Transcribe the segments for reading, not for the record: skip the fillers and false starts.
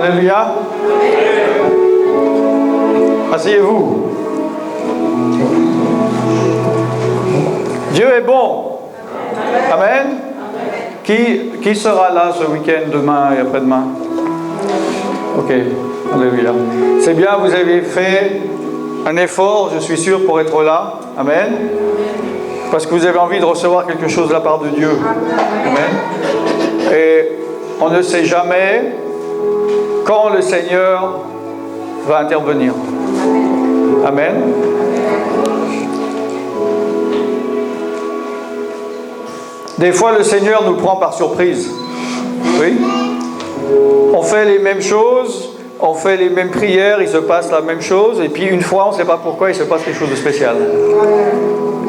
Alléluia. Asseyez-vous. Dieu est bon. Amen. Qui sera là ce week-end, demain et après-demain? Ok. Alléluia. C'est bien, vous avez fait un effort, je suis sûr, pour être là. Amen. Parce que vous avez envie de recevoir quelque chose de la part de Dieu. Amen. Et on ne sait jamais quand le Seigneur va intervenir. Amen. Des fois, le Seigneur nous prend par surprise. Oui. On fait les mêmes choses, on fait les mêmes prières, il se passe la même chose, et puis une fois, on ne sait pas pourquoi, il se passe quelque chose de spécial.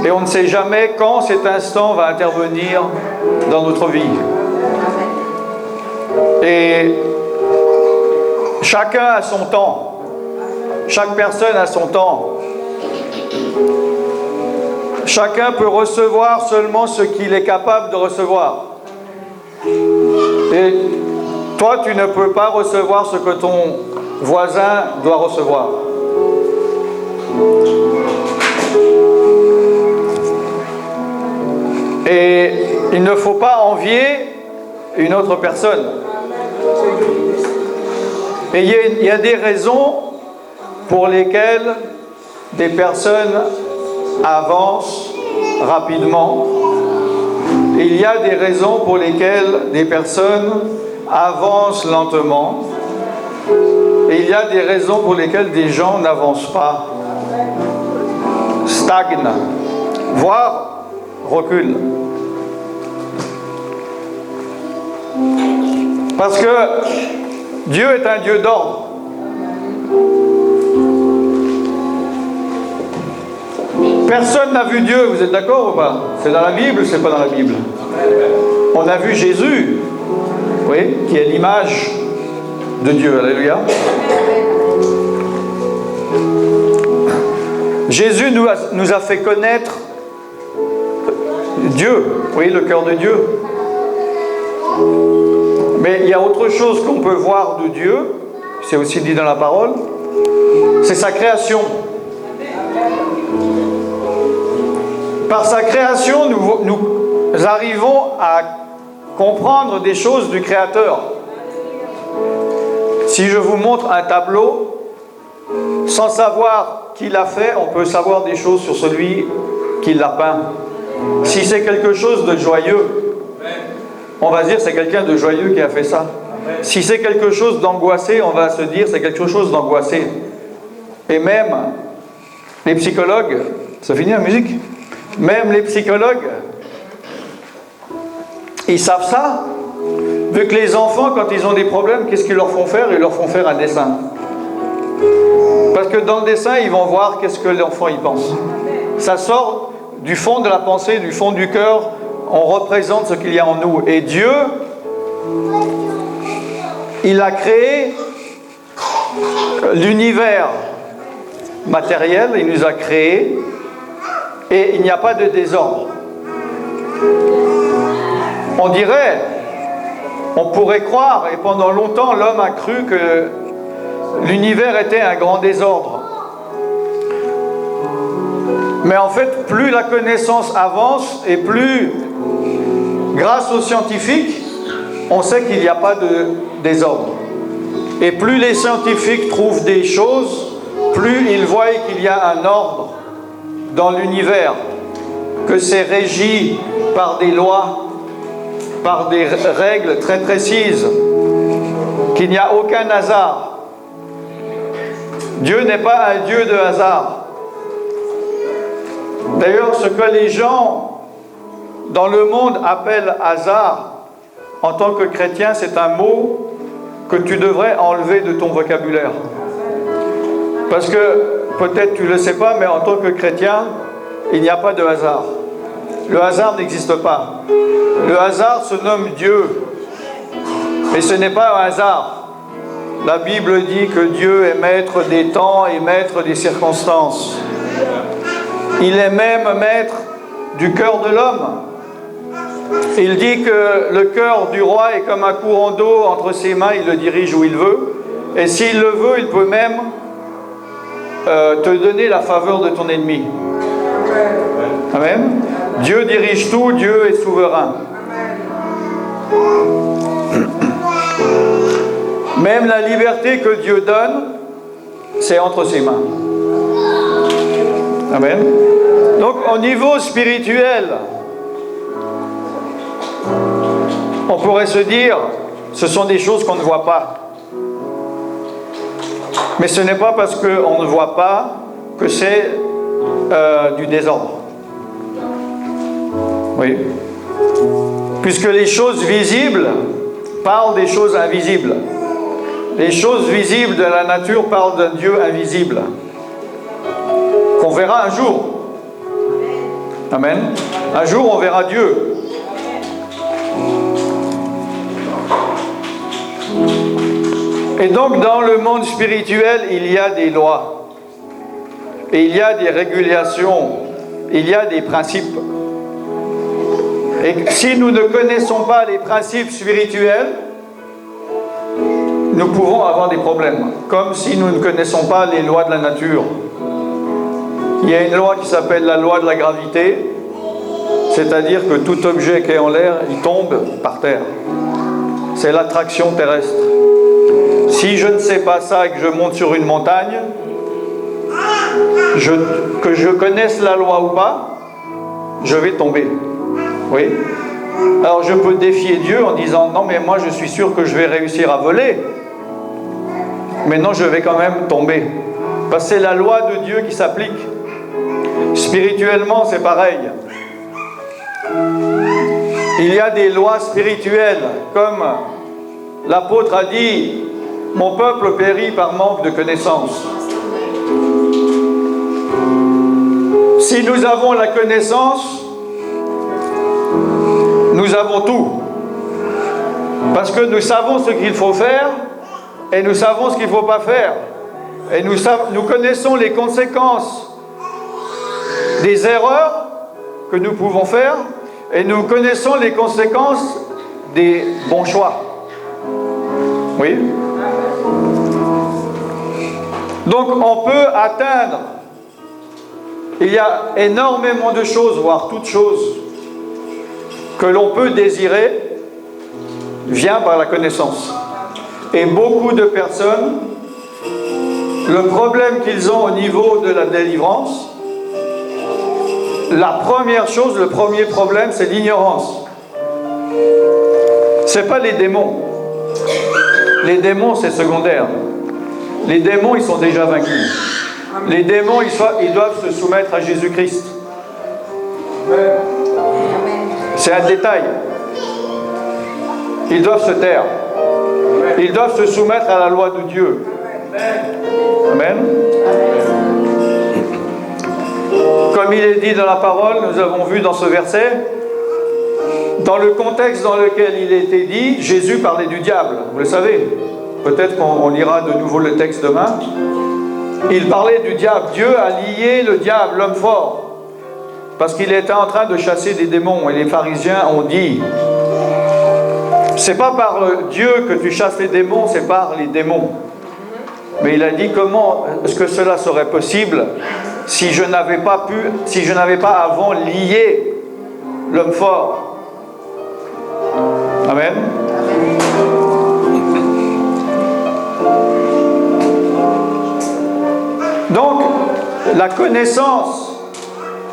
Et on ne sait jamais quand cet instant va intervenir dans notre vie. Et chacun a son temps. Chaque personne a son temps. Chacun peut recevoir seulement ce qu'il est capable de recevoir. Et toi, tu ne peux pas recevoir ce que ton voisin doit recevoir. Et il ne faut pas envier une autre personne. Et il y a des raisons pour lesquelles des personnes avancent rapidement. Et il y a des raisons pour lesquelles des personnes avancent lentement. Et il y a des raisons pour lesquelles des gens n'avancent pas, stagnent, voire reculent. Parce que Dieu est un Dieu d'ordre. Personne n'a vu Dieu, vous êtes d'accord ou pas? C'est dans la Bible ou c'est pas dans la Bible? On a vu Jésus, oui, qui est l'image de Dieu. Alléluia. Jésus nous a fait connaître Dieu, oui, le cœur de Dieu. Mais il y a autre chose qu'on peut voir de Dieu, c'est aussi dit dans la parole, c'est sa création. Par sa création, nous arrivons à comprendre des choses du Créateur. Si je vous montre un tableau, sans savoir qui l'a fait, on peut savoir des choses sur celui qui l'a peint. Si c'est quelque chose de joyeux, on va se dire c'est quelqu'un de joyeux qui a fait ça. Si c'est quelque chose d'angoissé, on va se dire c'est quelque chose d'angoissé. Et même les psychologues, ça finit la musique? Même les psychologues, ils savent ça. Vu que les enfants, quand ils ont des problèmes, qu'est-ce qu'ils leur font faire? Ils leur font faire un dessin. Parce que dans le dessin, ils vont voir qu'est-ce que l'enfant y pense. Ça sort du fond de la pensée, du fond du cœur. On représente ce qu'il y a en nous. Et Dieu, il a créé l'univers matériel, il nous a créé, et il n'y a pas de désordre. On dirait, on pourrait croire, et pendant longtemps l'homme a cru que l'univers était un grand désordre. Mais en fait, plus la connaissance avance et plus, grâce aux scientifiques, on sait qu'il n'y a pas de désordre. Et plus les scientifiques trouvent des choses, plus ils voient qu'il y a un ordre dans l'univers, que c'est régi par des lois, par des règles très précises, qu'il n'y a aucun hasard. Dieu n'est pas un Dieu de hasard. D'ailleurs, ce que les gens dans le monde appellent hasard, en tant que chrétien, c'est un mot que tu devrais enlever de ton vocabulaire. Parce que, peut-être tu ne le sais pas, mais en tant que chrétien, il n'y a pas de hasard. Le hasard n'existe pas. Le hasard se nomme Dieu. Mais ce n'est pas un hasard. La Bible dit que Dieu est maître des temps et maître des circonstances. Il est même maître du cœur de l'homme. Il dit que le cœur du roi est comme un courant d'eau entre ses mains, il le dirige où il veut. Et s'il le veut, il peut même te donner la faveur de ton ennemi. Amen. Dieu dirige tout, Dieu est souverain. Même la liberté que Dieu donne, c'est entre ses mains. Amen. Donc au niveau spirituel, on pourrait se dire, ce sont des choses qu'on ne voit pas. Mais ce n'est pas parce qu'on ne voit pas que c'est du désordre. Oui. Puisque les choses visibles parlent des choses invisibles. Les choses visibles de la nature parlent d'un Dieu invisible. Qu'on verra un jour. Amen. Un jour, on verra Dieu. Et donc, dans le monde spirituel, il y a des lois. Et il y a des régulations. Il y a des principes. Et si nous ne connaissons pas les principes spirituels, nous pouvons avoir des problèmes. Comme si nous ne connaissons pas les lois de la nature. Il y a une loi qui s'appelle la loi de la gravité. C'est-à-dire que tout objet qui est en l'air, il tombe par terre. C'est l'attraction terrestre. Si je ne sais pas ça et que je monte sur une montagne, que je connaisse la loi ou pas, je vais tomber. Oui. Alors je peux défier Dieu en disant non mais moi je suis sûr que je vais réussir à voler. Mais non, je vais quand même tomber. Parce que c'est la loi de Dieu qui s'applique. Spirituellement, c'est pareil. Il y a des lois spirituelles, comme l'apôtre a dit, mon peuple périt par manque de connaissance. Si nous avons la connaissance, nous avons tout. Parce que nous savons ce qu'il faut faire et nous savons ce qu'il ne faut pas faire. Et nous connaissons les conséquences des erreurs que nous pouvons faire et nous connaissons les conséquences des bons choix. Oui. Donc on peut atteindre, il y a énormément de choses, voire toutes choses, que l'on peut désirer, vient par la connaissance. Et beaucoup de personnes, le problème qu'ils ont au niveau de la délivrance, la première chose, le premier problème, c'est l'ignorance. Ce n'est pas les démons. Les démons, c'est secondaire. Les démons, ils sont déjà vaincus. Les démons, ils doivent se soumettre à Jésus-Christ. C'est un détail. Ils doivent se taire. Ils doivent se soumettre à la loi de Dieu. Amen. Comme il est dit dans la parole, nous avons vu dans ce verset, dans le contexte dans lequel il a été dit, Jésus parlait du diable. Vous le savez. Peut-être qu'on lira de nouveau le texte demain. Il parlait du diable. Dieu a lié le diable, l'homme fort, parce qu'il était en train de chasser des démons. Et les pharisiens ont dit, c'est pas par Dieu que tu chasses les démons, c'est par les démons. Mais il a dit, comment est-ce que cela serait possible si je n'avais pas avant lié l'homme fort. Amen. Donc, la connaissance,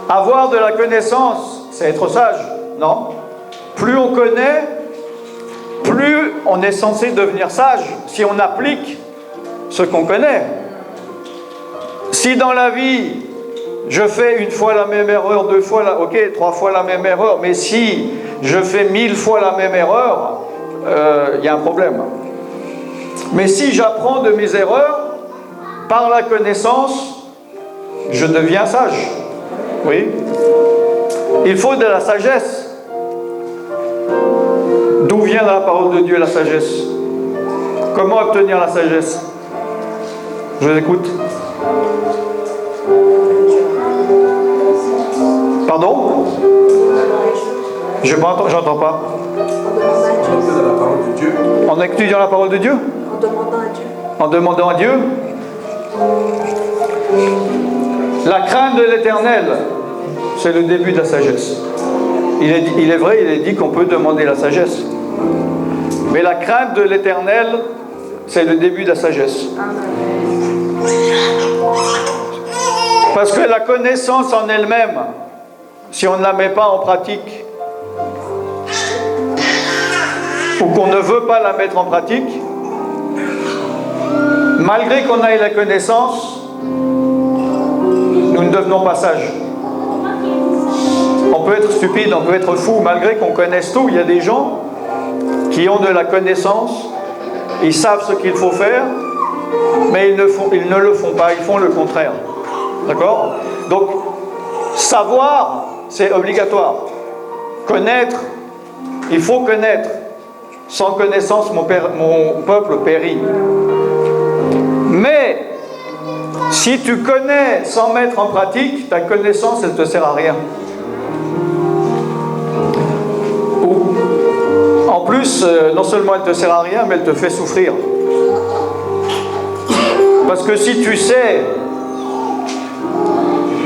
avoir de la connaissance, c'est être sage, non? Plus on connaît, plus on est censé devenir sage, si on applique ce qu'on connaît. Si dans la vie, je fais une fois la même erreur, deux fois trois fois la même erreur, mais si je fais 1000 fois la même erreur, il y a un problème. Mais si j'apprends de mes erreurs, par la connaissance, je deviens sage. Oui. Il faut de la sagesse. D'où vient la parole de Dieu, la sagesse? Comment obtenir la sagesse? Je vous écoute. Pardon? J'entends pas. En étudiant la parole de Dieu? En demandant à Dieu. En demandant à Dieu. La crainte de l'Éternel, c'est le début de la sagesse. Il est vrai, il est dit qu'on peut demander la sagesse. Mais la crainte de l'Éternel, c'est le début de la sagesse. Parce que la connaissance en elle-même, si on ne la met pas en pratique, ou qu'on ne veut pas la mettre en pratique, malgré qu'on ait la connaissance, nous ne devenons pas sages. On peut être stupide, on peut être fou, malgré qu'on connaisse tout. Il y a des gens qui ont de la connaissance, ils savent ce qu'il faut faire, mais ils ne le font pas, ils font le contraire. D'accord? Donc, savoir, c'est obligatoire. Connaître, il faut connaître. Sans connaissance, mon peuple périt. Mais, si tu connais sans mettre en pratique, ta connaissance, elle ne te sert à rien. En plus, non seulement elle ne te sert à rien, mais elle te fait souffrir. Parce que si tu sais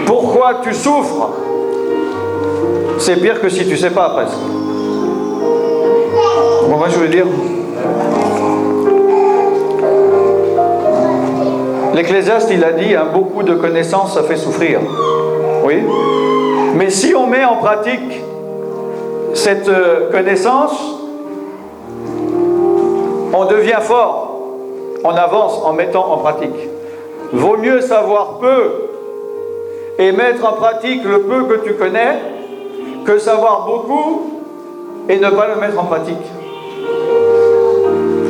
pourquoi tu souffres, c'est pire que si tu ne sais pas, presque. Moi, je veux dire, l'Ecclésiaste, il a dit, hein, beaucoup de connaissances, ça fait souffrir. Oui. Mais si on met en pratique cette connaissance, on devient fort. On avance en mettant en pratique. Vaut mieux savoir peu et mettre en pratique le peu que tu connais que savoir beaucoup et ne pas le mettre en pratique.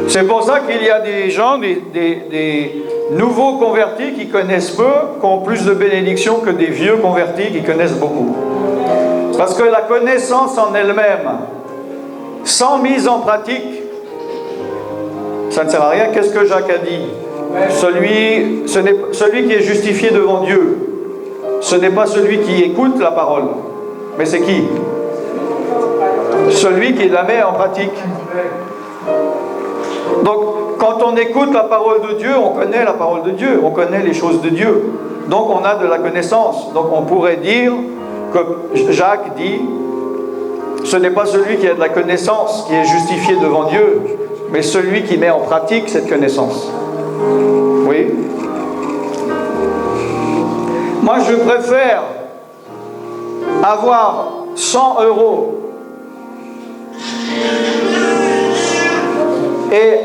C'est pour ça qu'il y a des gens, des nouveaux convertis qui connaissent peu, qui ont plus de bénédictions que des vieux convertis qui connaissent beaucoup. Parce que la connaissance en elle-même, sans mise en pratique, ça ne sert à rien. Qu'est-ce que Jacques a dit? Celui qui est justifié devant Dieu, ce n'est pas celui qui écoute la parole, mais c'est qui? Celui qui la met en pratique. Donc, quand on écoute la parole de Dieu, on connaît la parole de Dieu, on connaît les choses de Dieu. Donc, on a de la connaissance. Donc, on pourrait dire, comme Jacques dit, ce n'est pas celui qui a de la connaissance qui est justifié devant Dieu, mais celui qui met en pratique cette connaissance. Oui? Moi, je préfère avoir 100 € et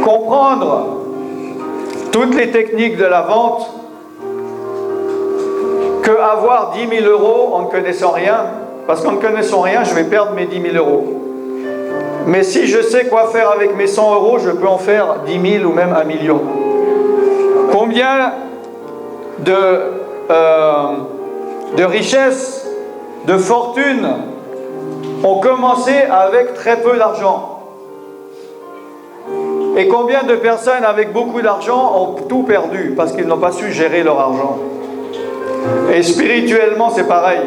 comprendre toutes les techniques de la vente que avoir 10 000 € en ne connaissant rien, parce qu'en ne connaissant rien, je vais perdre mes 10 000 €. Mais si je sais quoi faire avec mes 100 €, je peux en faire 10 000 ou même 1 million. Combien de richesses, de fortune ont commencé avec très peu d'argent? Et combien de personnes avec beaucoup d'argent ont tout perdu parce qu'ils n'ont pas su gérer leur argent? Et spirituellement, c'est pareil.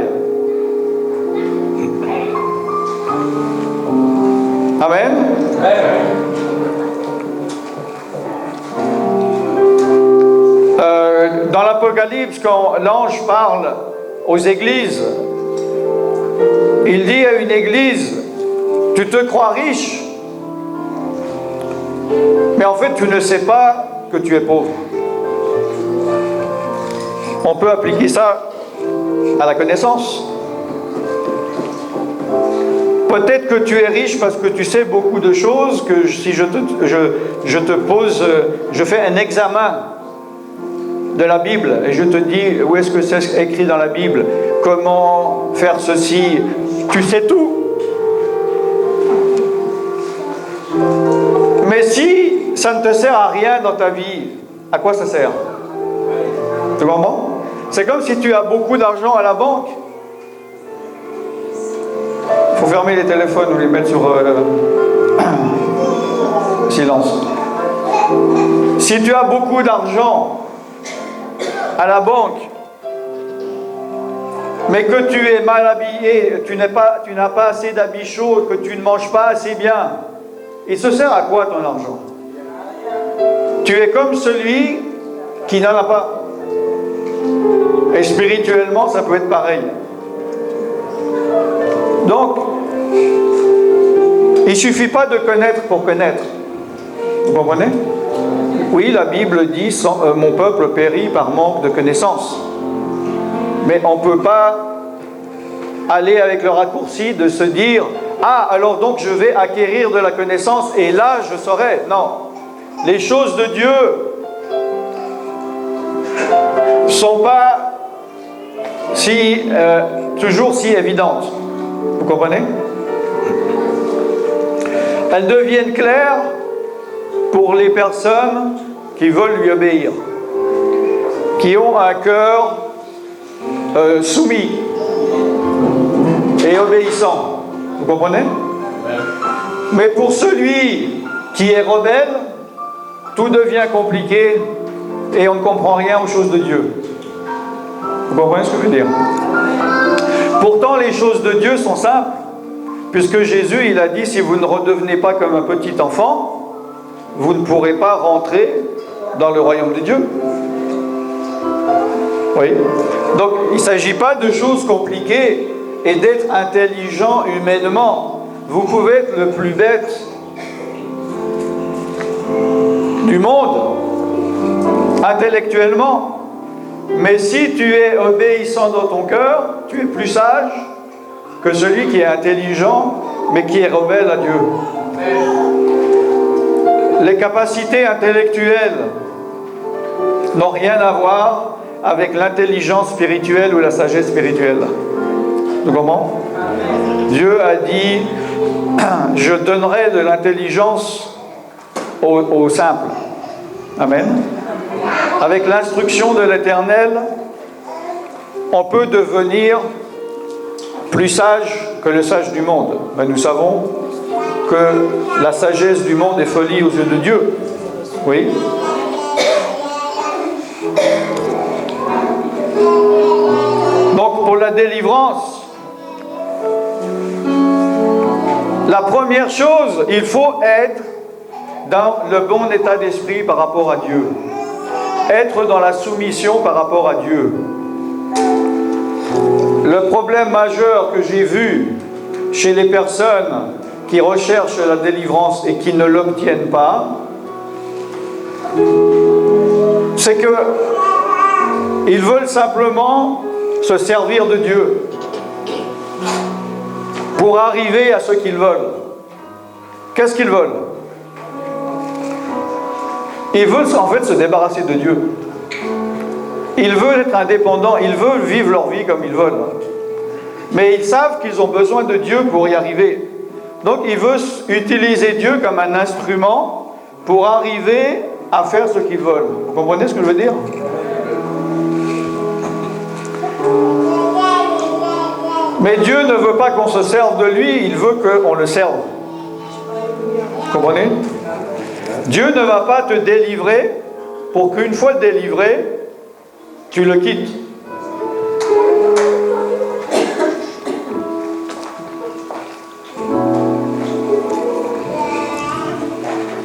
Amen. Dans l'Apocalypse, quand l'ange parle aux églises, il dit à une église, tu te crois riche, mais en fait tu ne sais pas que tu es pauvre. On peut appliquer ça à la connaissance. Peut-être que tu es riche parce que tu sais beaucoup de choses, que si je fais un examen de la Bible et je te dis où est-ce que c'est écrit dans la Bible, comment faire ceci, tu sais tout. Mais si ça ne te sert à rien dans ta vie, à quoi ça sert? Tu comprends? C'est comme si tu as beaucoup d'argent à la banque. Il faut fermer les téléphones ou les mettre sur silence. Si tu as beaucoup d'argent à la banque, mais que tu es mal habillé, tu n'as pas assez d'habits chauds, que tu ne manges pas assez bien, il se sert à quoi ton argent? tu es comme celui qui n'en a pas. Et spirituellement, ça peut être pareil. Donc, il ne suffit pas de connaître pour connaître. Vous comprenez? Oui, la Bible dit « Mon peuple périt par manque de connaissance ». Mais on ne peut pas aller avec le raccourci de se dire « Ah, alors donc je vais acquérir de la connaissance et là je saurai ». Non. Les choses de Dieu ne sont pas toujours si évidentes. Vous comprenez? Elles deviennent claires pour les personnes qui veulent lui obéir, qui ont un cœur soumis et obéissant. Vous comprenez? Mais pour celui qui est rebelle, tout devient compliqué et on ne comprend rien aux choses de Dieu. Vous comprenez ce que je veux dire? Pourtant, les choses de Dieu sont simples, puisque Jésus, il a dit, si vous ne redevenez pas comme un petit enfant, vous ne pourrez pas rentrer dans le royaume de Dieu. Oui. Donc, il ne s'agit pas de choses compliquées et d'être intelligent humainement. Vous pouvez être le plus bête du monde, intellectuellement. Mais si tu es obéissant dans ton cœur, tu es plus sage que celui qui est intelligent, mais qui est rebelle à Dieu. Les capacités intellectuelles n'ont rien à voir avec l'intelligence spirituelle ou la sagesse spirituelle. Tu comprends? Dieu a dit, je donnerai de l'intelligence aux simples. Amen. Avec l'instruction de l'Éternel, on peut devenir plus sage que le sage du monde. Mais nous savons que la sagesse du monde est folie aux yeux de Dieu. Oui. Donc pour la délivrance, la première chose, il faut être dans le bon état d'esprit par rapport à Dieu. Être dans la soumission par rapport à Dieu. Le problème majeur que j'ai vu chez les personnes qui recherchent la délivrance et qui ne l'obtiennent pas, c'est que ils veulent simplement se servir de Dieu pour arriver à ce qu'ils veulent. Qu'est-ce qu'ils veulent? Ils veulent en fait se débarrasser de Dieu. Ils veulent être indépendants, ils veulent vivre leur vie comme ils veulent. Mais ils savent qu'ils ont besoin de Dieu pour y arriver. Donc ils veulent utiliser Dieu comme un instrument pour arriver à faire ce qu'ils veulent. Vous comprenez ce que je veux dire? Mais Dieu ne veut pas qu'on se serve de lui, il veut qu'on le serve. Vous comprenez? Dieu ne va pas te délivrer pour qu'une fois délivré, tu le quittes.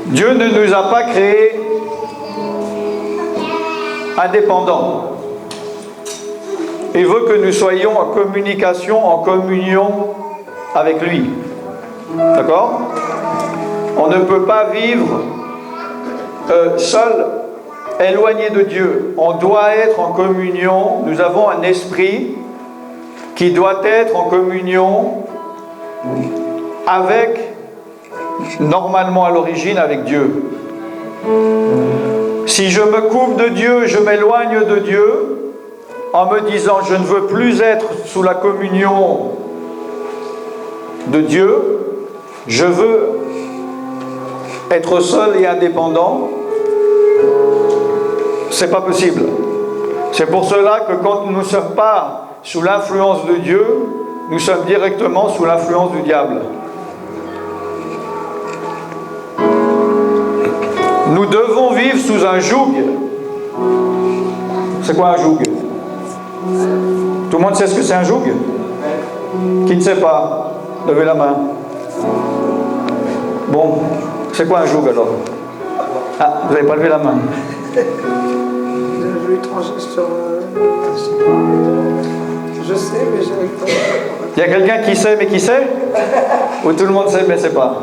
Dieu ne nous a pas créés indépendants. Il veut que nous soyons en communication, en communion avec lui. D'accord? On ne peut pas vivre seul, éloigné de Dieu. On doit être en communion. Nous avons un esprit qui doit être en communion avec, normalement à l'origine, avec Dieu. Si je me coupe de Dieu, je m'éloigne de Dieu, en me disant je ne veux plus être sous la communion de Dieu, je veux être seul et indépendant, c'est pas possible. C'est pour cela que quand nous ne sommes pas sous l'influence de Dieu, nous sommes directement sous l'influence du diable. Nous devons vivre sous un joug. C'est quoi un joug? Tout le monde sait ce que c'est un joug? Qui ne sait pas? Levez la main. Bon, c'est quoi un joug alors? Ah, vous n'avez pas levé la main. Je lui tranche sur. Je sais, mais j'arrive pas. Il y a quelqu'un qui sait mais qui sait? Ou tout le monde sait mais ne sait pas?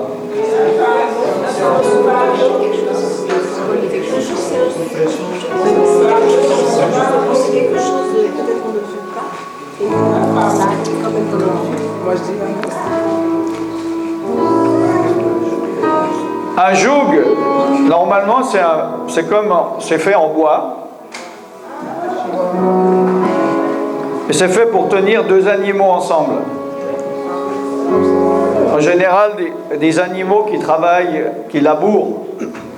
Un joug, normalement, c'est fait en bois. Et c'est fait pour tenir deux animaux ensemble. En général, des animaux qui travaillent, qui labourent,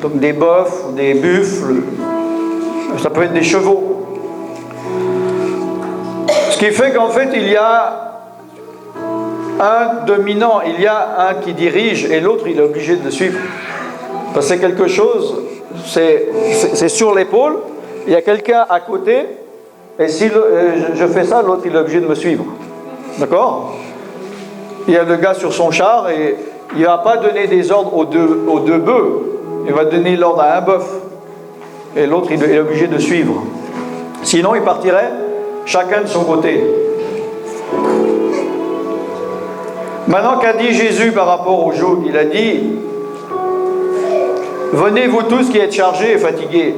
donc des bœufs, des buffles, ça peut être des chevaux. Ce qui fait qu'en fait, il y a un dominant, il y a un qui dirige et l'autre, il est obligé de le suivre. Parce que c'est quelque chose, c'est sur l'épaule, il y a quelqu'un à côté, et si je fais ça, l'autre, il est obligé de me suivre. D'accord? Il y a le gars sur son char et il ne va pas donner des ordres aux deux bœufs, il va donner l'ordre à un bœuf. Et l'autre, il est obligé de suivre. Sinon, ils partiraient chacun de son côté. Maintenant, qu'a dit Jésus par rapport au joug? Il a dit: venez vous tous qui êtes chargés et fatigués.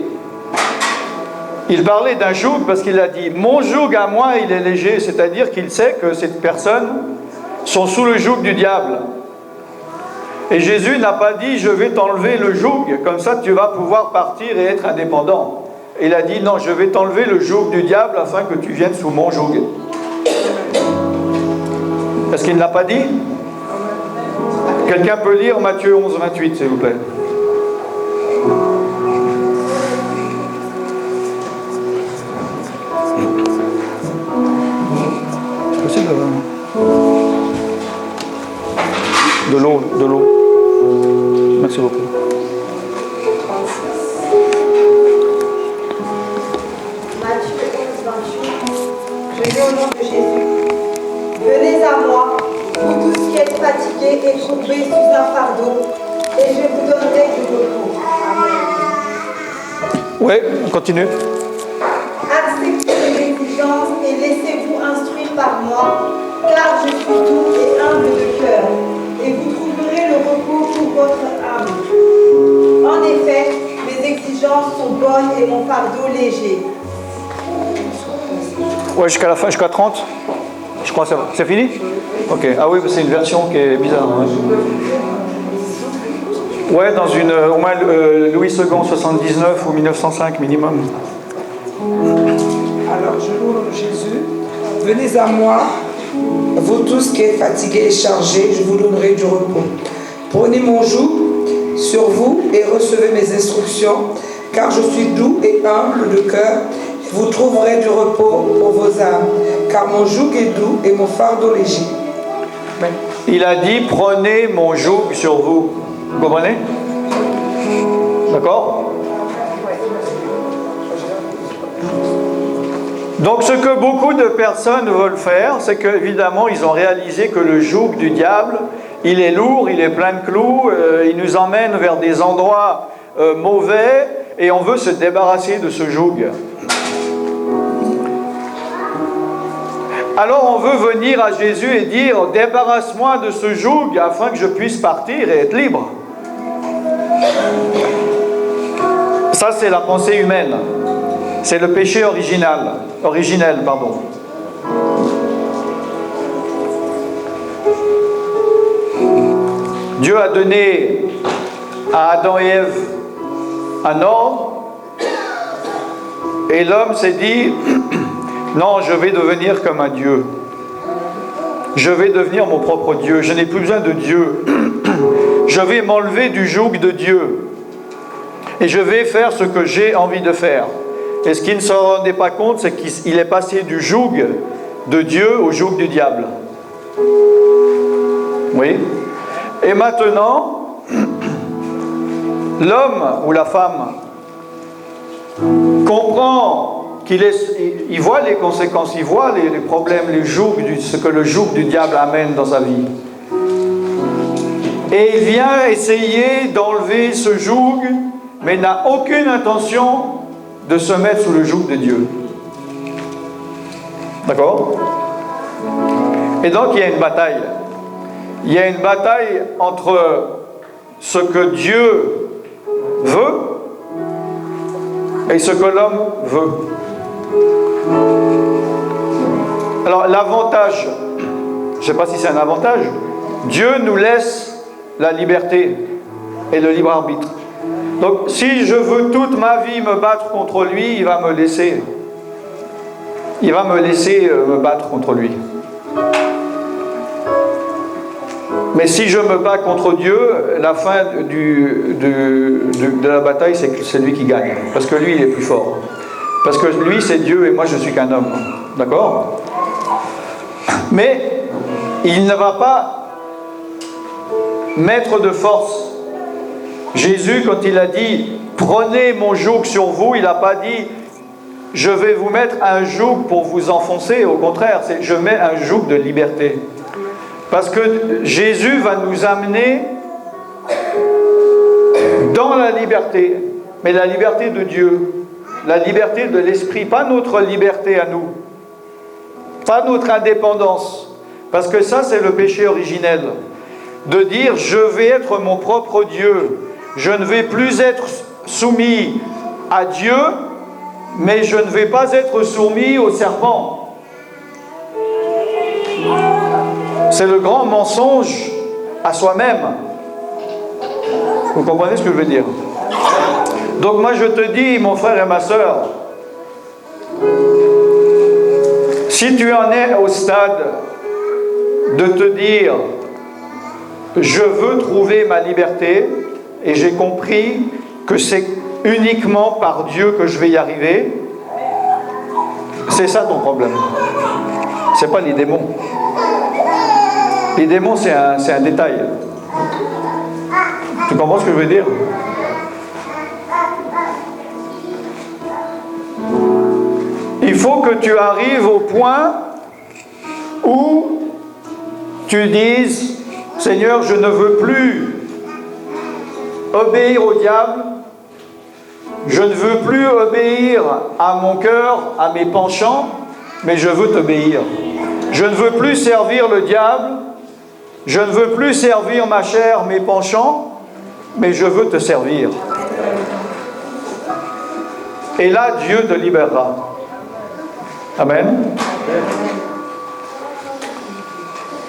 Il parlait d'un joug parce qu'il a dit: mon joug à moi, il est léger. C'est-à-dire qu'il sait que ces personnes sont sous le joug du diable. Et Jésus n'a pas dit: je vais t'enlever le joug, comme ça tu vas pouvoir partir et être indépendant. Il a dit: non, je vais t'enlever le joug du diable afin que tu viennes sous mon joug. Est-ce qu'il ne l'a pas dit? Quelqu'un peut lire Matthieu 11, 28, s'il vous plaît. C'est possible de l'eau. Merci beaucoup. Matthieu 11, 28. Je lis au nom de Jésus. Venez à moi, vous tous qui êtes fatigués et courbés sous un fardeau, et je vous donnerai du repos. Amen. Oui, on continue. Acceptez mes exigences et laissez-vous instruire par moi, car je suis doux et humble de cœur, et vous trouverez le repos pour votre âme. En effet, mes exigences sont bonnes et mon fardeau léger. Ouais, jusqu'à la fin, jusqu'à 30. Je crois que c'est fini? Ok. Ah oui, c'est une version qui est bizarre. Ouais, dans au moins Louis II 79 ou 1905 minimum. Alors, je loue le nom de Jésus. Venez à moi, vous tous qui êtes fatigués et chargés, je vous donnerai du repos. Prenez mon joug sur vous et recevez mes instructions, car je suis doux et humble de cœur. Vous trouverez du repos pour vos âmes, car mon joug est doux et mon fardeau léger. Amen. Il a dit: prenez mon joug sur vous. Vous comprenez? D'accord? Donc ce que beaucoup de personnes veulent faire, c'est qu'évidemment ils ont réalisé que le joug du diable, il est lourd, il est plein de clous, il nous emmène vers des endroits mauvais, et on veut se débarrasser de ce joug. Alors on veut venir à Jésus et dire: débarrasse-moi de ce joug afin que je puisse partir et être libre. Ça, c'est la pensée humaine. C'est le péché originel, pardon. Dieu a donné à Adam et Ève un ordre, et l'homme s'est dit: non, je vais devenir comme un Dieu. Je vais devenir mon propre Dieu. Je n'ai plus besoin de Dieu. Je vais m'enlever du joug de Dieu. Et je vais faire ce que j'ai envie de faire. Et ce qu'il ne se rendait pas compte, c'est qu'il est passé du joug de Dieu au joug du diable. Oui. Et maintenant, l'homme ou la femme comprend il voit les conséquences, il voit les problèmes, ce que le joug du diable amène dans sa vie. Et il vient essayer d'enlever ce joug mais n'a aucune intention de se mettre sous le joug de Dieu. D'accord? Et donc il y a une bataille. Il y a une bataille entre ce que Dieu veut et ce que l'homme veut. Alors l'avantage, je ne sais pas si c'est un avantage, Dieu nous laisse la liberté et le libre arbitre. Donc si je veux toute ma vie me battre contre lui, il va me laisser. Il va me laisser me battre contre lui. Mais si je me bats contre Dieu, la fin de la bataille, c'est que c'est lui qui gagne. Parce que lui, il est plus fort. Parce que lui, c'est Dieu et moi, je suis qu'un homme. D'accord? Mais il ne va pas mettre de force. Jésus, quand il a dit « Prenez mon joug sur vous », il n'a pas dit « Je vais vous mettre un joug pour vous enfoncer ». Au contraire, c'est « Je mets un joug de liberté ». Parce que Jésus va nous amener dans la liberté, mais la liberté de Dieu, la liberté de l'esprit, pas notre liberté à nous, pas notre indépendance, parce que ça c'est le péché originel, de dire je vais être mon propre Dieu, je ne vais plus être soumis à Dieu, mais je ne vais pas être soumis au serpent. C'est le grand mensonge à soi-même. Vous comprenez ce que je veux dire? Donc moi je te dis, mon frère et ma soeur, si tu en es au stade de te dire je veux trouver ma liberté et j'ai compris que c'est uniquement par Dieu que je vais y arriver, c'est ça ton problème. C'est pas les démons. Les démons, c'est un détail. Tu comprends ce que je veux dire? Il faut que tu arrives au point où tu dises « Seigneur, je ne veux plus obéir au diable, je ne veux plus obéir à mon cœur, à mes penchants, mais je veux t'obéir. Je ne veux plus servir le diable, je ne veux plus servir ma chair, mes penchants, mais je veux te servir. » Et là, Dieu te libérera. Amen.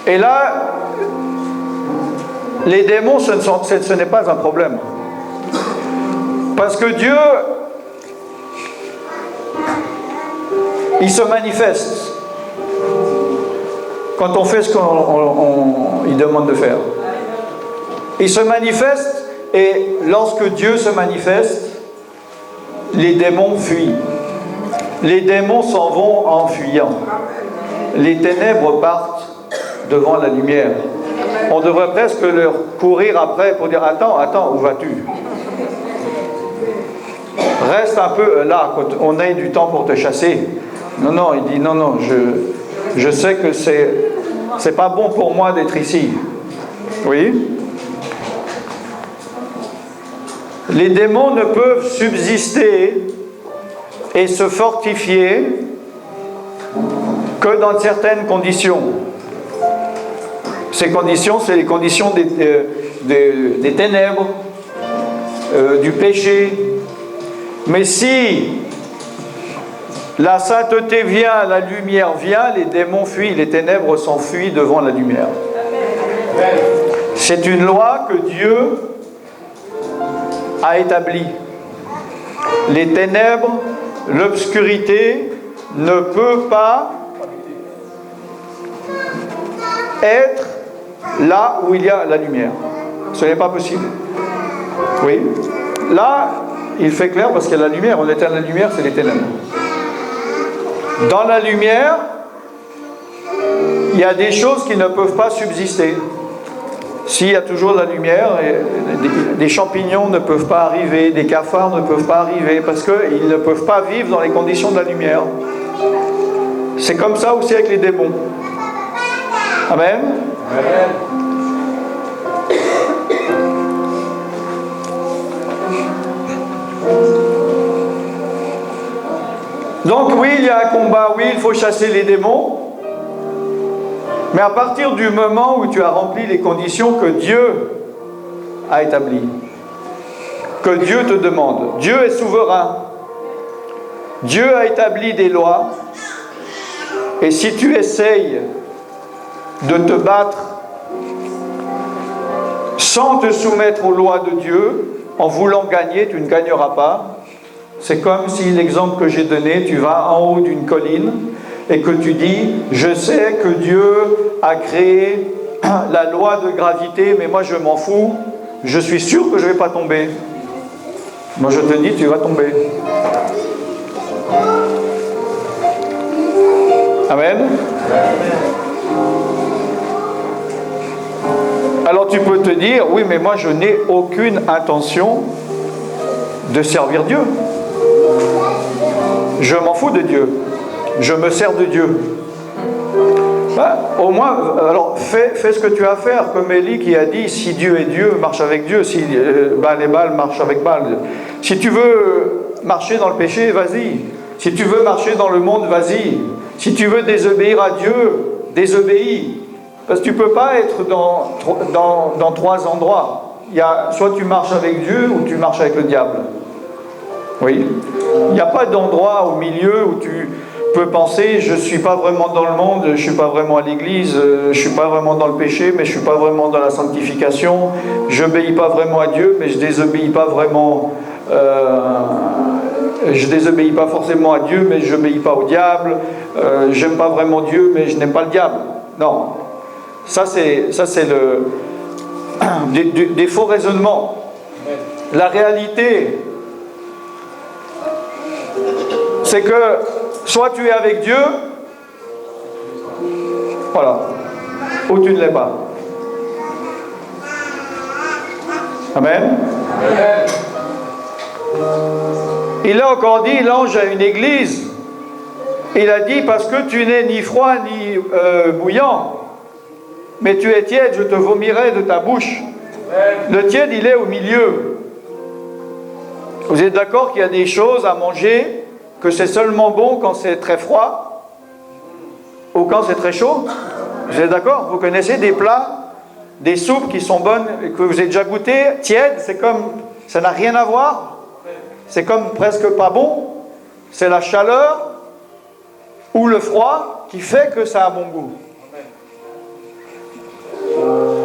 Et là, les démons, ce n'est pas un problème. Parce que Dieu, il se manifeste quand on fait ce qu'il demande de faire. Il se manifeste, et lorsque Dieu se manifeste, les démons fuient. Les démons s'en vont en fuyant. Les ténèbres partent devant la lumière. On devrait presque leur courir après pour dire « Attends, où vas-tu? Reste un peu là, quand on ait du temps pour te chasser. » Non, il dit « Non, je sais que c'est pas bon pour moi d'être ici. » Oui? Les démons ne peuvent subsister et se fortifier que dans certaines conditions. Ces conditions, c'est les conditions des ténèbres, du péché. Mais si la sainteté vient, la lumière vient, les démons fuient, les ténèbres s'enfuient devant la lumière. C'est une loi que Dieu a établie. Les ténèbres, l'obscurité ne peut pas être là où il y a la lumière. Ce n'est pas possible. Oui. Là, il fait clair parce qu'il y a la lumière. On éteint la lumière, c'est les ténèbres. Dans la lumière, il y a des choses qui ne peuvent pas subsister. S'il y a toujours la lumière, des champignons ne peuvent pas arriver, des cafards ne peuvent pas arriver, parce qu'ils ne peuvent pas vivre dans les conditions de la lumière. C'est comme ça aussi avec les démons. Amen. Amen. combat, oui, il faut chasser les démons. Mais à partir du moment où tu as rempli les conditions que Dieu a établies, que Dieu te demande, Dieu est souverain. Dieu a établi des lois. Et si tu essayes de te battre sans te soumettre aux lois de Dieu, en voulant gagner, tu ne gagneras pas. C'est comme si l'exemple que j'ai donné, tu vas en haut d'une colline et que tu dis, je sais que Dieu a créé la loi de gravité, mais moi je m'en fous, je suis sûr que je ne vais pas tomber. Moi je te dis, tu vas tomber. Amen. Alors tu peux te dire, oui, mais moi je n'ai aucune intention de servir Dieu. Je m'en fous de Dieu. Je me sers de Dieu. Ben, au moins, alors fais ce que tu as à faire, comme Élie qui a dit, si Dieu est Dieu, marche avec Dieu. Si Baal est Baal, marche avec Baal. Si tu veux marcher dans le péché, vas-y. Si tu veux marcher dans le monde, vas-y. Si tu veux désobéir à Dieu, désobéis. Parce que tu ne peux pas être dans trois endroits. Il y a, soit tu marches avec Dieu ou tu marches avec le diable. Oui. Il n'y a pas d'endroit au milieu où tu peux penser, je ne suis pas vraiment dans le monde, je ne suis pas vraiment à l'église, je ne suis pas vraiment dans le péché, mais je ne suis pas vraiment dans la sanctification, je n'obéis pas vraiment à Dieu, mais je ne désobéis pas vraiment... je désobéis pas forcément à Dieu, mais je n'obéis pas au diable. J'aime pas vraiment Dieu, mais je n'aime pas le diable. Non. Ça c'est des faux raisonnements. La réalité, c'est que soit tu es avec Dieu, voilà, ou tu ne l'es pas. Amen. Il a encore dit, l'ange à une église, il a dit, parce que tu n'es ni froid ni bouillant, mais tu es tiède, je te vomirai de ta bouche. Le tiède, il est au milieu. Vous êtes d'accord qu'il y a des choses à manger, que c'est seulement bon quand c'est très froid, ou quand c'est très chaud? Vous êtes d'accord? Vous connaissez des plats, des soupes qui sont bonnes, que vous avez déjà goûté, tièdes, c'est comme, ça n'a rien à voir. C'est comme presque pas bon. C'est la chaleur ou le froid qui fait que ça a bon goût.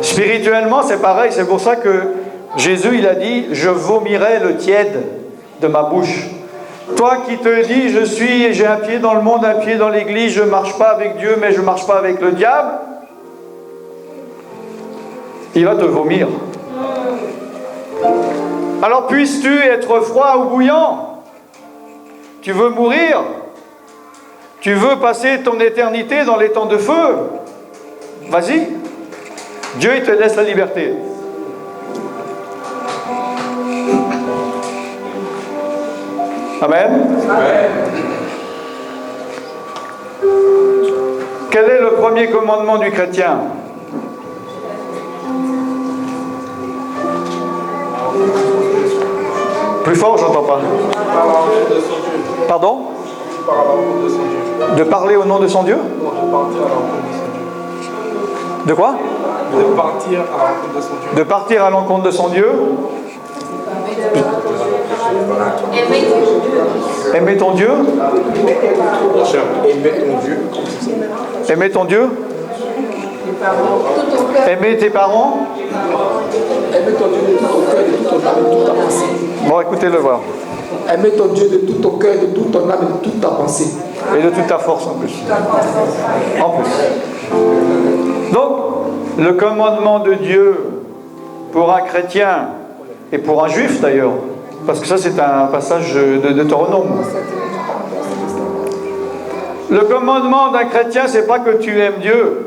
Spirituellement, c'est pareil. C'est pour ça que Jésus, il a dit, je vomirai le tiède de ma bouche. Toi qui te dis, j'ai un pied dans le monde, un pied dans l'église, je ne marche pas avec Dieu, mais je ne marche pas avec le diable, il va te vomir. Alors puisses-tu être froid ou bouillant? Tu veux mourir? Tu veux passer ton éternité dans les temps de feu? Vas-y. Dieu, il te laisse la liberté. Amen. Amen. Quel est le premier commandement du chrétien? Plus fort, j'entends pas. Pardon? De parler au nom de son Dieu? De quoi? De partir à l'encontre de son Dieu. De partir à l'encontre de son Dieu? Aimer ton Dieu? Aimer ton Dieu? Aimer tes parents? Aimer ton Dieu de tout ton cœur, de toute ton âme, de toute ta pensée. Bon, écoutez-le voir. Aimer ton Dieu de tout ton cœur, de toute ton âme, de toute ta pensée. Et de toute ta force en plus. En plus. Donc, le commandement de Dieu pour un chrétien et pour un juif d'ailleurs, parce que ça c'est un passage de Deutéronome. Le commandement d'un chrétien, c'est pas que tu aimes Dieu,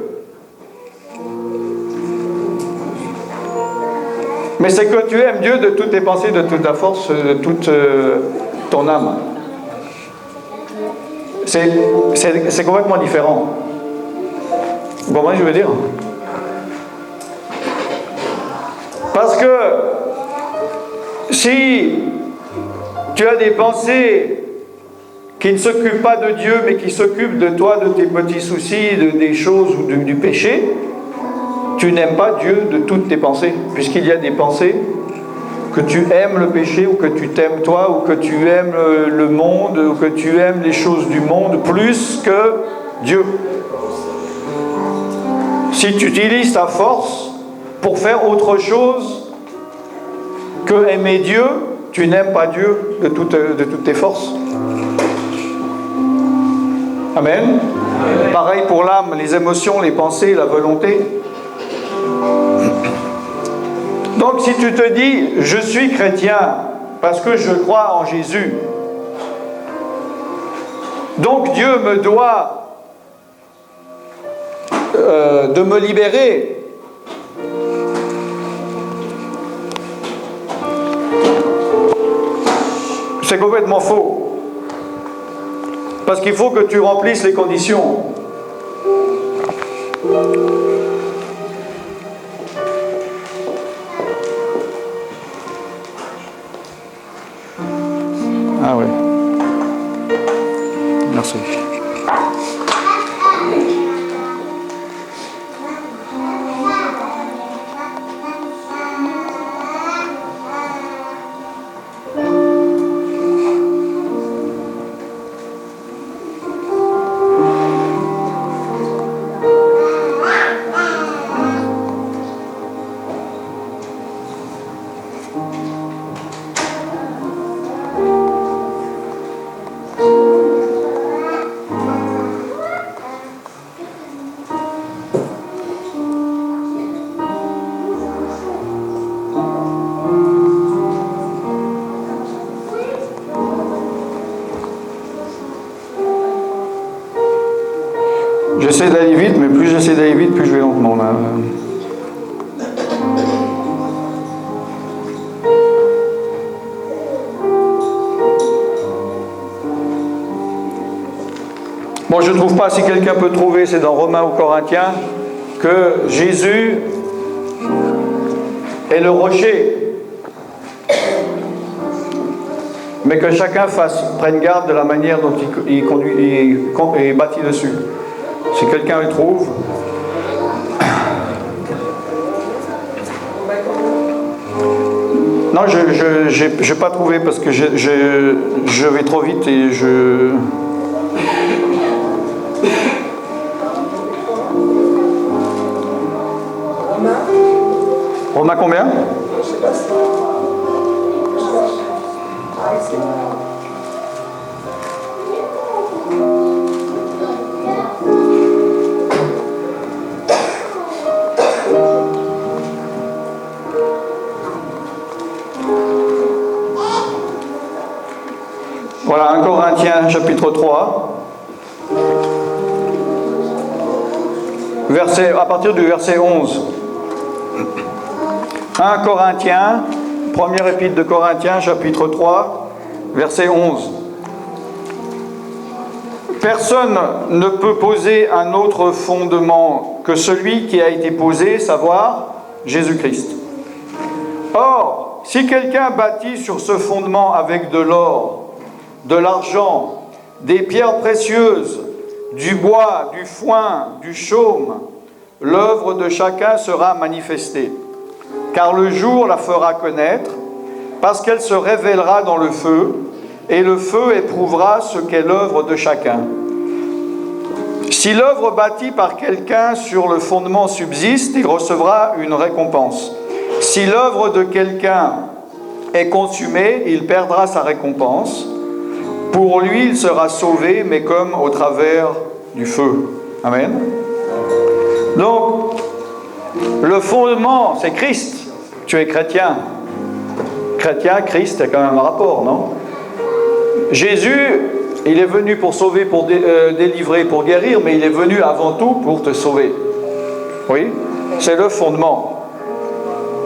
mais c'est que tu aimes Dieu de toutes tes pensées, de toute ta force, de toute ton âme. C'est complètement différent. Vous comprenez ce que je veux dire? Parce que si tu as des pensées qui ne s'occupe pas de Dieu, mais qui s'occupe de toi, de tes petits soucis, des choses ou du péché, tu n'aimes pas Dieu de toutes tes pensées, puisqu'il y a des pensées que tu aimes le péché, ou que tu t'aimes toi, ou que tu aimes le monde, ou que tu aimes les choses du monde plus que Dieu. Si tu utilises ta force pour faire autre chose que aimer Dieu, tu n'aimes pas Dieu de toutes tes forces. Amen. Pareil pour l'âme, les émotions, les pensées, la volonté. Donc si tu te dis, je suis chrétien parce que je crois en Jésus, donc Dieu me doit de me libérer. C'est complètement faux. Parce qu'il faut que tu remplisses les conditions. Ah oui. Merci. J'essaie d'aller vite, mais plus j'essaie d'aller vite, plus je vais lentement là. Bon, je ne trouve pas, si quelqu'un peut trouver, c'est dans Romains ou Corinthiens, que Jésus est le rocher. Mais que chacun prenne garde de la manière dont il est bâti dessus. Si quelqu'un le trouve. Non, je n'ai pas trouvé parce que je vais trop vite et je... Romain combien? Je sais pas si... Voilà, 1 Corinthiens chapitre 3, à partir du verset 11. 1 Corinthiens, première épître de Corinthiens, chapitre 3, verset 11. Personne ne peut poser un autre fondement que celui qui a été posé, savoir Jésus-Christ. Or, si quelqu'un bâtit sur ce fondement avec de l'or, de l'argent, des pierres précieuses, du bois, du foin, du chaume, l'œuvre de chacun sera manifestée. Car le jour la fera connaître, parce qu'elle se révélera dans le feu, et le feu éprouvera ce qu'est l'œuvre de chacun. Si l'œuvre bâtie par quelqu'un sur le fondement subsiste, il recevra une récompense. Si l'œuvre de quelqu'un est consumée, il perdra sa récompense. Pour lui, il sera sauvé, mais comme au travers du feu. Amen. Donc, le fondement, c'est Christ. Tu es chrétien. Chrétien, Christ, il y a quand même un rapport, non? Jésus, il est venu pour sauver, pour délivrer, pour guérir, mais il est venu avant tout pour te sauver. Oui, c'est le fondement.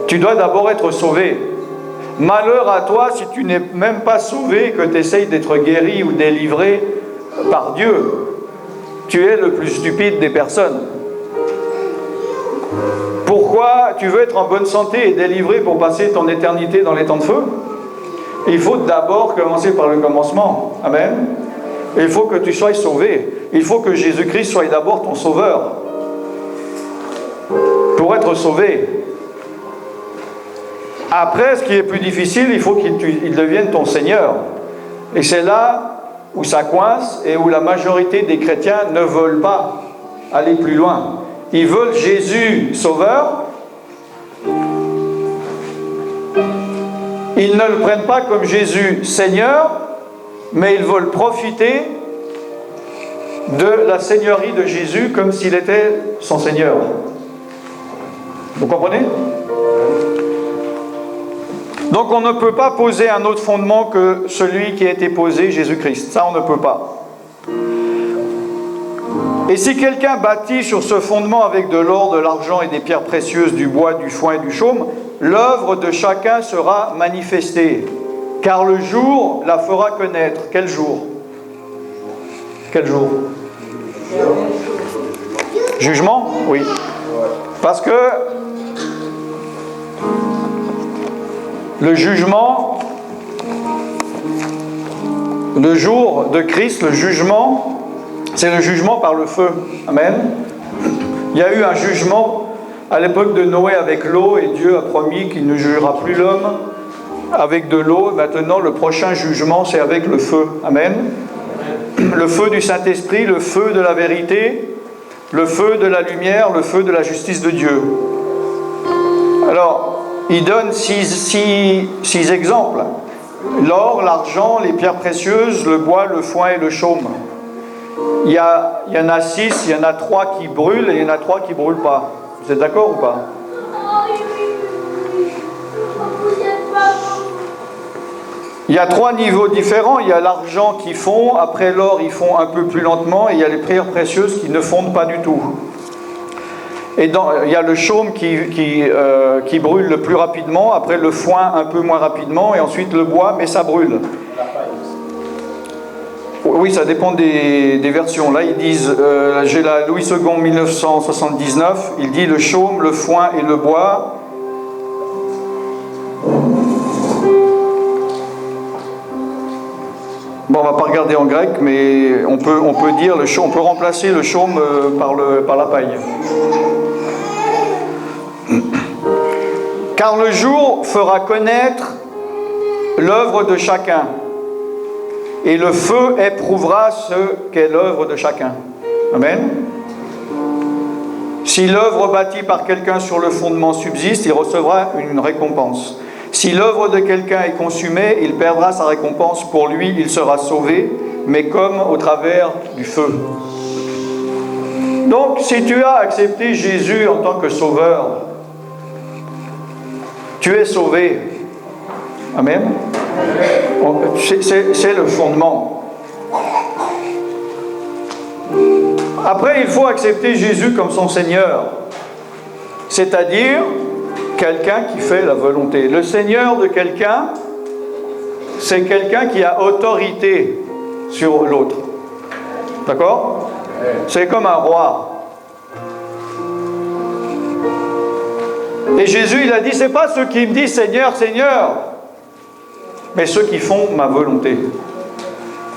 Tu dois d'abord être sauvé. Malheur à toi si tu n'es même pas sauvé, que tu essayes d'être guéri ou délivré par Dieu. Tu es le plus stupide des personnes. Pourquoi tu veux être en bonne santé et délivré pour passer ton éternité dans les temps de feu? Il faut d'abord commencer par le commencement. Amen. Et il faut que tu sois sauvé. Il faut que Jésus-Christ soit d'abord ton sauveur. Pour être sauvé. Après, ce qui est plus difficile, il faut qu'il devienne ton Seigneur. Et c'est là où ça coince et où la majorité des chrétiens ne veulent pas aller plus loin. Ils veulent Jésus sauveur. Ils ne le prennent pas comme Jésus Seigneur, mais ils veulent profiter de la seigneurie de Jésus comme s'il était son Seigneur. Vous comprenez? Donc on ne peut pas poser un autre fondement que celui qui a été posé, Jésus-Christ. Ça, on ne peut pas. Et si quelqu'un bâtit sur ce fondement avec de l'or, de l'argent et des pierres précieuses, du bois, du foin et du chaume, l'œuvre de chacun sera manifestée. Car le jour la fera connaître. Quel jour? Quel jour? Jugement? Oui. Parce que le jugement, le jour de Christ, le jugement, c'est le jugement par le feu. Amen. Il y a eu un jugement à l'époque de Noé avec l'eau et Dieu a promis qu'il ne jugera plus l'homme avec de l'eau. Maintenant, le prochain jugement, c'est avec le feu. Amen. Le feu du Saint-Esprit, le feu de la vérité, le feu de la lumière, le feu de la justice de Dieu. Alors, il donne six exemples. L'or, l'argent, les pierres précieuses, le bois, le foin et le chaume. Il y en a 6, il y en a 3 qui brûlent et il y en a 3 qui ne brûlent pas. Vous êtes d'accord ou pas? Il y a 3 niveaux différents. Il y a l'argent qui fond, après l'or ils font un peu plus lentement, et il y a les pierres précieuses qui ne fondent pas du tout. Et il y a le chaume qui brûle le plus rapidement, après le foin un peu moins rapidement, et ensuite le bois, mais ça brûle. Oui, ça dépend des versions. Là, ils disent, j'ai la Louis II 1979, il dit le chaume, le foin et le bois. Bon, on va pas regarder en grec, mais on peut dire le chaume, on peut remplacer le chaume par la paille. Car le jour fera connaître l'œuvre de chacun, et le feu éprouvera ce qu'est l'œuvre de chacun. Amen. Si l'œuvre bâtie par quelqu'un sur le fondement subsiste, il recevra une récompense. Si l'œuvre de quelqu'un est consumée, il perdra sa récompense. Pour lui, il sera sauvé, mais comme au travers du feu. Donc, si tu as accepté Jésus en tant que sauveur, tu es sauvé. Amen. C'est le fondement. Après, il faut accepter Jésus comme son Seigneur. C'est-à-dire quelqu'un qui fait la volonté. Le Seigneur de quelqu'un, c'est quelqu'un qui a autorité sur l'autre. D'accord? C'est comme un roi. Et Jésus, il a dit, c'est pas ceux qui me disent Seigneur, Seigneur, mais ceux qui font ma volonté.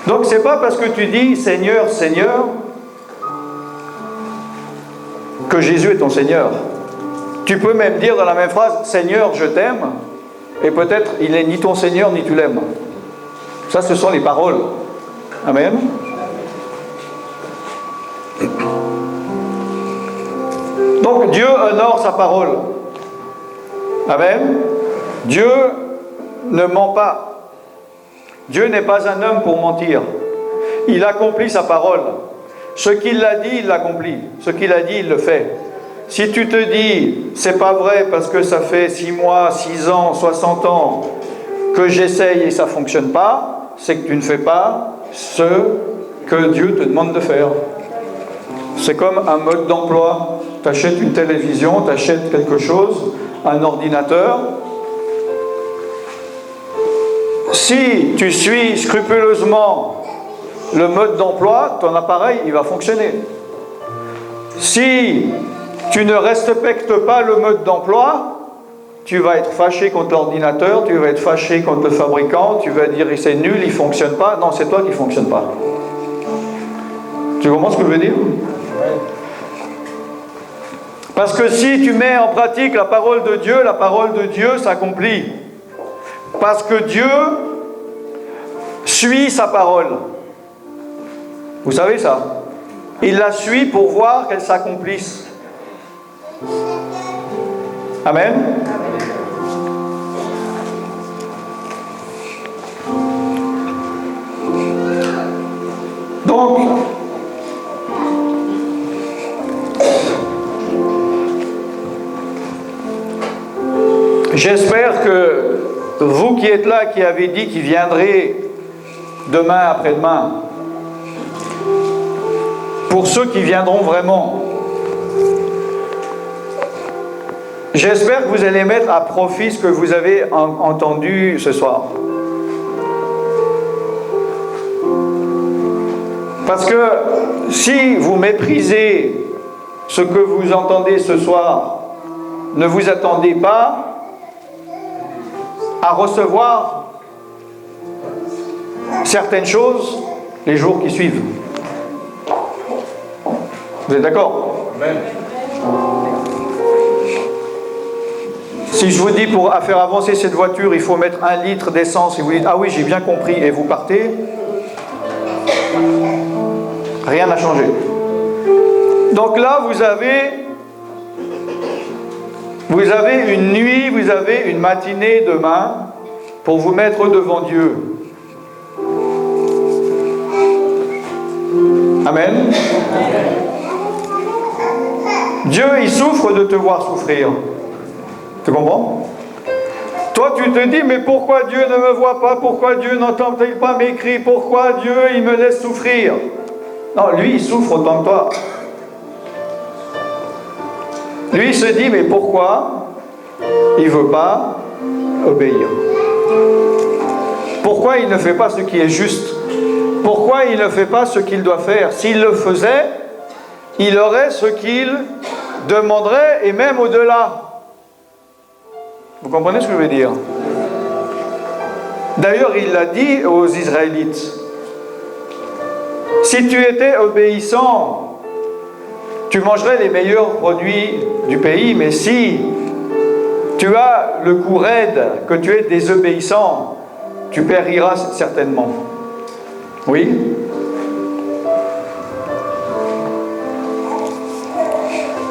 Donc c'est pas parce que tu dis Seigneur, Seigneur, que Jésus est ton Seigneur. Tu peux même dire dans la même phrase Seigneur, je t'aime, et peut-être il n'est ni ton Seigneur ni tu l'aimes. Ça, ce sont les paroles. Amen. Donc Dieu honore sa parole. Amen. Dieu ne ment pas. Dieu n'est pas un homme pour mentir. Il accomplit sa parole. Ce qu'il a dit, il l'accomplit. Ce qu'il a dit, il le fait. Si tu te dis, c'est pas vrai parce que ça fait 6 mois, 6 ans, 60 ans que j'essaye et ça ne fonctionne pas, c'est que tu ne fais pas ce que Dieu te demande de faire. C'est comme un mode d'emploi. Tu achètes une télévision, tu achètes quelque chose, un ordinateur. Si tu suis scrupuleusement le mode d'emploi, ton appareil, il va fonctionner. Si tu ne respectes pas le mode d'emploi, tu vas être fâché contre l'ordinateur, tu vas être fâché contre le fabricant, tu vas dire c'est nul, il ne fonctionne pas. Non, c'est toi qui ne fonctionne pas. Tu comprends ce que je veux dire? Parce que si tu mets en pratique la parole de Dieu s'accomplit. Parce que Dieu suit sa parole. Vous savez ça? Il la suit pour voir qu'elle s'accomplisse. Amen. Donc, j'espère que vous qui êtes là, qui avez dit qu'il viendrait demain, après-demain, pour ceux qui viendront vraiment, j'espère que vous allez mettre à profit ce que vous avez entendu ce soir. Parce que si vous méprisez ce que vous entendez ce soir, ne vous attendez pas à recevoir certaines choses les jours qui suivent. Vous êtes d'accord? Amen. Si je vous dis pour faire avancer cette voiture, il faut mettre 1 litre d'essence et vous dites « Ah oui, j'ai bien compris » et vous partez, rien n'a changé. Donc là, vous avez une nuit, vous avez une matinée demain pour vous mettre devant Dieu. Amen. Dieu, il souffre de te voir souffrir. Tu comprends? Toi, tu te dis, mais pourquoi Dieu ne me voit pas? Pourquoi Dieu n'entend-il pas mes cris? Pourquoi Dieu, il me laisse souffrir? Non, lui, il souffre autant que toi. Lui, il se dit, mais pourquoi il ne veut pas obéir? Pourquoi il ne fait pas ce qui est juste? Pourquoi il ne fait pas ce qu'il doit faire? S'il le faisait, il aurait ce qu'il demanderait et même au-delà. Vous comprenez ce que je veux dire? D'ailleurs, il l'a dit aux Israélites. Si tu étais obéissant, tu mangerais les meilleurs produits du pays, mais si tu as le cou raide, que tu es désobéissant, tu périras certainement. Oui?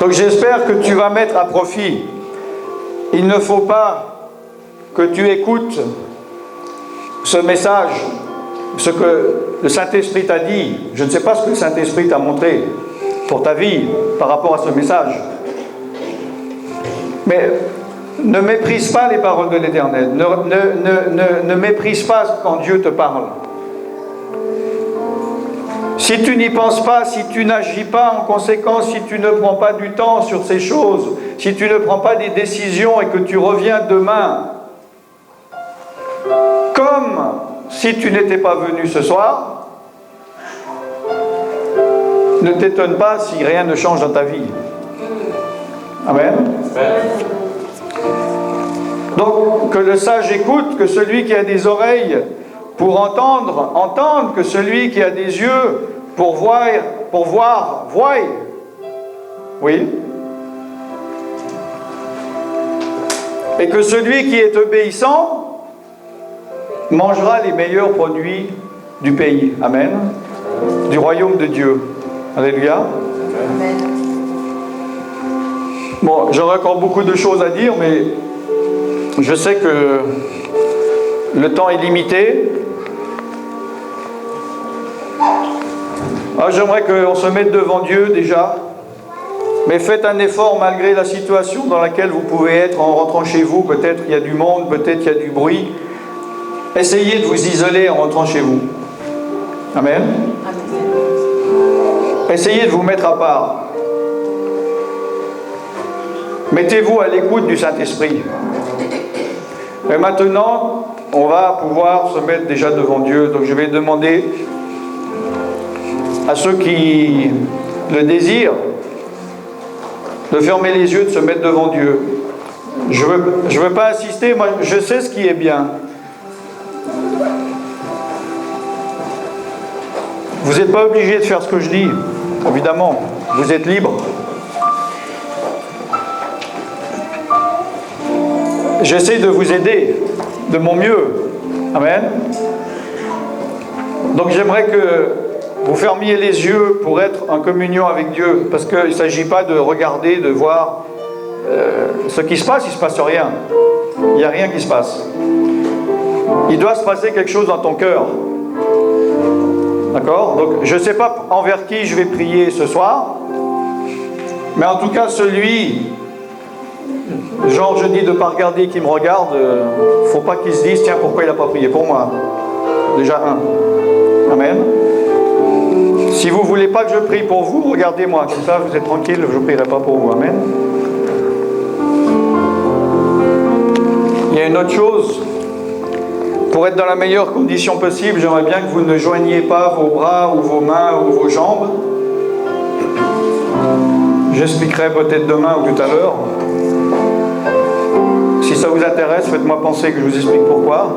Donc j'espère que tu vas mettre à profit. Il ne faut pas que tu écoutes ce message, ce que le Saint-Esprit t'a dit. Je ne sais pas ce que le Saint-Esprit t'a montré pour ta vie par rapport à ce message. Mais ne méprise pas les paroles de l'Éternel. Ne méprise pas quand Dieu te parle. Si tu n'y penses pas, si tu n'agis pas en conséquence, si tu ne prends pas du temps sur ces choses, si tu ne prends pas des décisions et que tu reviens demain, comme si tu n'étais pas venu ce soir, ne t'étonne pas si rien ne change dans ta vie. Amen. Donc, que le sage écoute, que celui qui a des oreilles pour entendre, entende, que celui qui a des yeux pour voir, voie. Oui. Et que celui qui est obéissant mangera les meilleurs produits du pays. Amen. Du royaume de Dieu. Alléluia. Amen. Bon, j'aurais encore beaucoup de choses à dire, mais je sais que le temps est limité. J'aimerais qu'on se mette devant Dieu déjà, mais faites un effort malgré la situation dans laquelle vous pouvez être en rentrant chez vous. Peut-être il y a du monde, peut-être il y a du bruit. Essayez de vous isoler en rentrant chez vous. Amen. Essayez de vous mettre à part. Mettez-vous à l'écoute du Saint-Esprit. Et maintenant, on va pouvoir se mettre déjà devant Dieu. Donc je vais demander à ceux qui le désirent de fermer les yeux, de se mettre devant Dieu. Je veux pas insister, moi je sais ce qui est bien. Vous n'êtes pas obligé de faire ce que je dis, évidemment. Vous êtes libre. J'essaie de vous aider de mon mieux. Amen. Donc j'aimerais que vous fermiez les yeux pour être en communion avec Dieu, parce qu'il ne s'agit pas de regarder, de voir ce qui se passe, il ne se passe rien. Il n'y a rien qui se passe. Il doit se passer quelque chose dans ton cœur. D'accord? Donc je ne sais pas envers qui je vais prier ce soir, mais en tout cas celui, genre je dis de ne pas regarder qui me regarde, il ne faut pas qu'il se dise, tiens, pourquoi il n'a pas prié pour moi? Déjà un. Amen. Si vous ne voulez pas que je prie pour vous, regardez-moi, comme ça vous êtes tranquille, je ne prierai pas pour vous. Amen. Il y a une autre chose. Pour être dans la meilleure condition possible, j'aimerais bien que vous ne joigniez pas vos bras ou vos mains ou vos jambes. J'expliquerai peut-être demain ou tout à l'heure. Si ça vous intéresse, faites-moi penser que je vous explique pourquoi.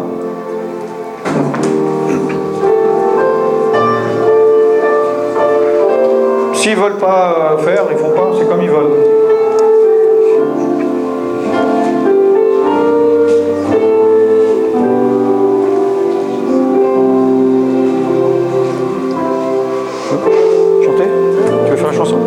S'ils ne veulent pas faire, ils ne font pas, c'est comme ils veulent. Chanter? Tu veux faire la chanson?